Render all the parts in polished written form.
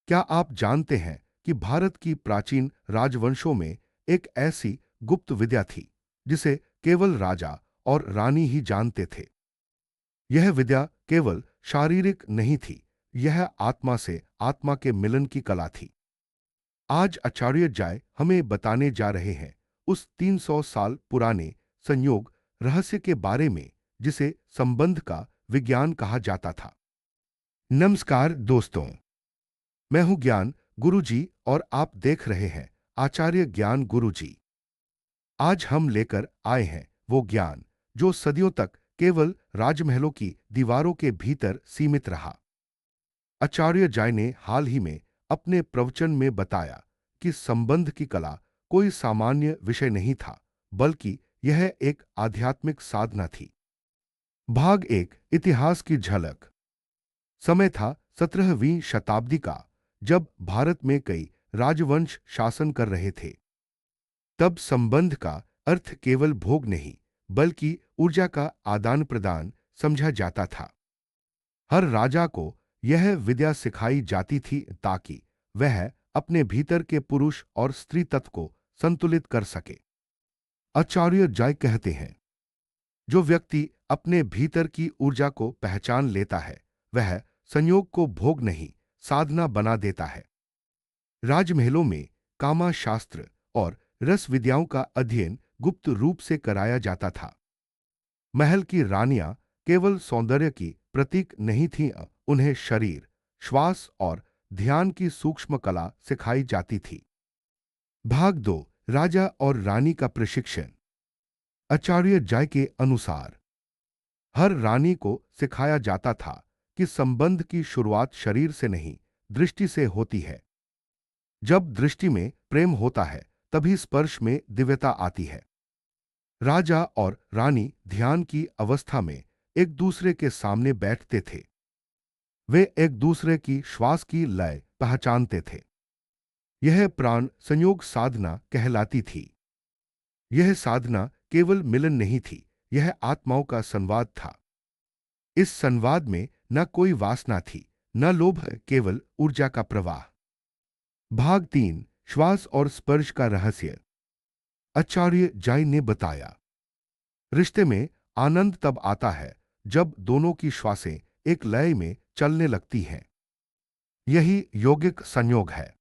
क्या आप जानते हैं कि भारत की प्राचीन राजवंशों में एक ऐसी गुप्त विद्या थी जिसे केवल राजा और रानी ही जानते थे। यह विद्या केवल शारीरिक नहीं थी, यह आत्मा से आत्मा के मिलन की कला थी। आज आचार्य जय हमें बताने जा रहे हैं उस 300 साल पुराने संयोग रहस्य के बारे में जिसे संबंध का विज्ञान कहा जाता था। नमस्कार दोस्तों, मैं हूं ज्ञान गुरुजी और आप देख रहे हैं आचार्य ज्ञान गुरुजी। आज हम लेकर आए हैं वो ज्ञान जो सदियों तक केवल राजमहलों की दीवारों के भीतर सीमित रहा। आचार्य जय ने हाल ही में अपने प्रवचन में बताया कि संबंध की कला कोई सामान्य विषय नहीं था, बल्कि यह एक आध्यात्मिक साधना थी। भाग एक, इतिहास की झलक। समय था 17वीं शताब्दी का, जब भारत में कई राजवंश शासन कर रहे थे। तब संबंध का अर्थ केवल भोग नहीं, बल्कि ऊर्जा का आदान प्रदान समझा जाता था। हर राजा को यह विद्या सिखाई जाती थी ताकि वह अपने भीतर के पुरुष और स्त्री तत्व को संतुलित कर सके। आचार्य जय कहते हैं, जो व्यक्ति अपने भीतर की ऊर्जा को पहचान लेता है, वह संयोग को भोग नहीं, साधना बना देता है। राजमहलों में कामा शास्त्र और रस विद्याओं का अध्ययन गुप्त रूप से कराया जाता था। महल की रानियां केवल सौंदर्य की प्रतीक नहीं थीं, उन्हें शरीर, श्वास और ध्यान की सूक्ष्म कला सिखाई जाती थी। भाग दो, राजा और रानी का प्रशिक्षण। आचार्य जय के अनुसार हर रानी को सिखाया जाता था कि संबंध की शुरुआत शरीर से नहीं, दृष्टि से होती है। जब दृष्टि में प्रेम होता है, तभी स्पर्श में दिव्यता आती है। राजा और रानी ध्यान की अवस्था में एक दूसरे के सामने बैठते थे। वे एक दूसरे की श्वास की लय पहचानते थे। यह प्राण संयोग साधना कहलाती थी। यह साधना केवल मिलन नहीं थी, यह आत्माओं का संवाद था। इस संवाद में न कोई वासना थी, न लोभ, केवल ऊर्जा का प्रवाह। भाग तीन, श्वास और स्पर्श का रहस्य। आचार्य जय ने बताया, रिश्ते में आनंद तब आता है जब दोनों की श्वासें एक लय में चलने लगती हैं। यही यौगिक संयोग है।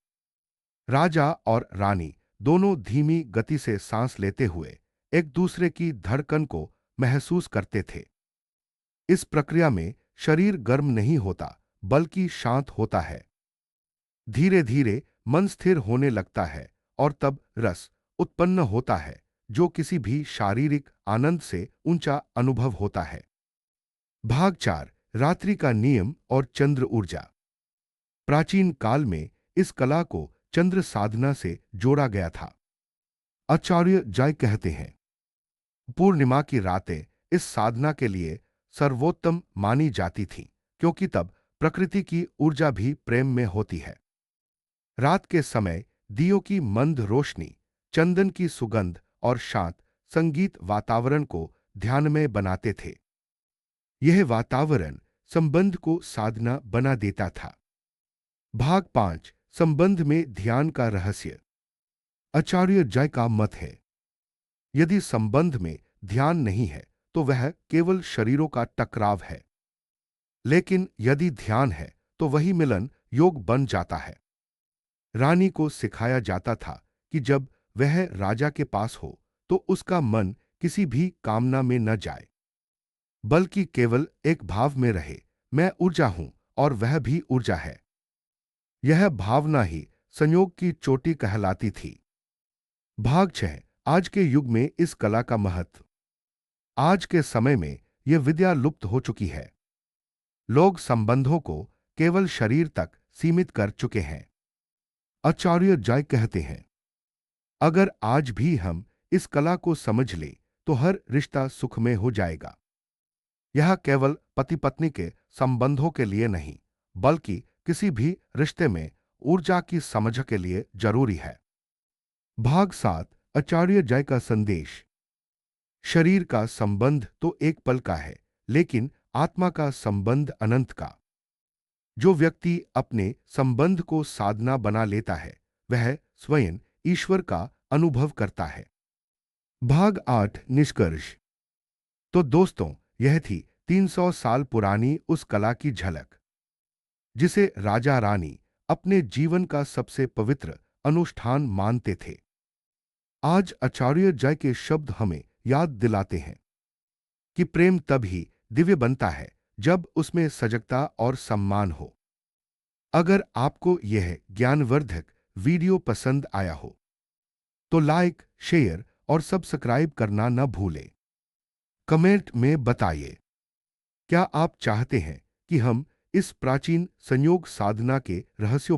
राजा और रानी दोनों धीमी गति से सांस लेते हुए एक दूसरे की धड़कन को महसूस करते थे। इस प्रक्रिया में शरीर गर्म नहीं होता, बल्कि शांत होता है। धीरे धीरे मन स्थिर होने लगता है और तब रस उत्पन्न होता है, जो किसी भी शारीरिक आनंद से ऊंचा अनुभव होता है। भाग चार, रात्रि का नियम और चंद्र ऊर्जा। प्राचीन काल में इस कला को चंद्र साधना से जोड़ा गया था। आचार्य जय कहते हैं, पूर्णिमा की रातें इस साधना के लिए सर्वोत्तम मानी जाती थीं, क्योंकि तब प्रकृति की ऊर्जा भी प्रेम में होती है। रात के समय दियों की मंद रोशनी, चंदन की सुगंध और शांत संगीत वातावरण को ध्यानमय बनाते थे। यह वातावरण संबंध को साधना बना देता था। भाग पांच, संबंध में ध्यान का रहस्य। आचार्य जय का मत है, यदि संबंध में ध्यान नहीं है तो वह केवल शरीरों का टकराव है, लेकिन यदि ध्यान है तो वही मिलन योग बन जाता है। रानी को सिखाया जाता था कि जब वह राजा के पास हो तो उसका मन किसी भी कामना में न जाए, बल्कि केवल एक भाव में रहे, मैं ऊर्जा हूं और वह भी ऊर्जा है। यह भावना ही संयोग की चोटी कहलाती थी। भाग छह, आज के युग में इस कला का महत्व। आज के समय में यह विद्या लुप्त हो चुकी है। लोग संबंधों को केवल शरीर तक सीमित कर चुके हैं। आचार्य जय कहते हैं, अगर आज भी हम इस कला को समझ लें तो हर रिश्ता सुखमय हो जाएगा। यह केवल पति पत्नी के संबंधों के लिए नहीं, बल्कि किसी भी रिश्ते में ऊर्जा की समझ के लिए जरूरी है। भाग सात, आचार्य जय का संदेश। शरीर का संबंध तो एक पल का है, लेकिन आत्मा का संबंध अनंत का। जो व्यक्ति अपने संबंध को साधना बना लेता है वह स्वयं ईश्वर का अनुभव करता है। भाग 8 निष्कर्ष। तो दोस्तों, यह थी 300 साल पुरानी उस कला की झलक जिसे राजा रानी अपने जीवन का सबसे पवित्र अनुष्ठान मानते थे। आज आचार्य जय के शब्द हमें याद दिलाते हैं कि प्रेम तभी दिव्य बनता है जब उसमें सजगता और सम्मान हो। अगर आपको यह ज्ञानवर्धक वीडियो पसंद आया हो तो लाइक, शेयर और सब्सक्राइब करना न भूलें। कमेंट में बताइए, क्या आप चाहते हैं कि हम इस प्राचीन संयोग साधना के रहस्यों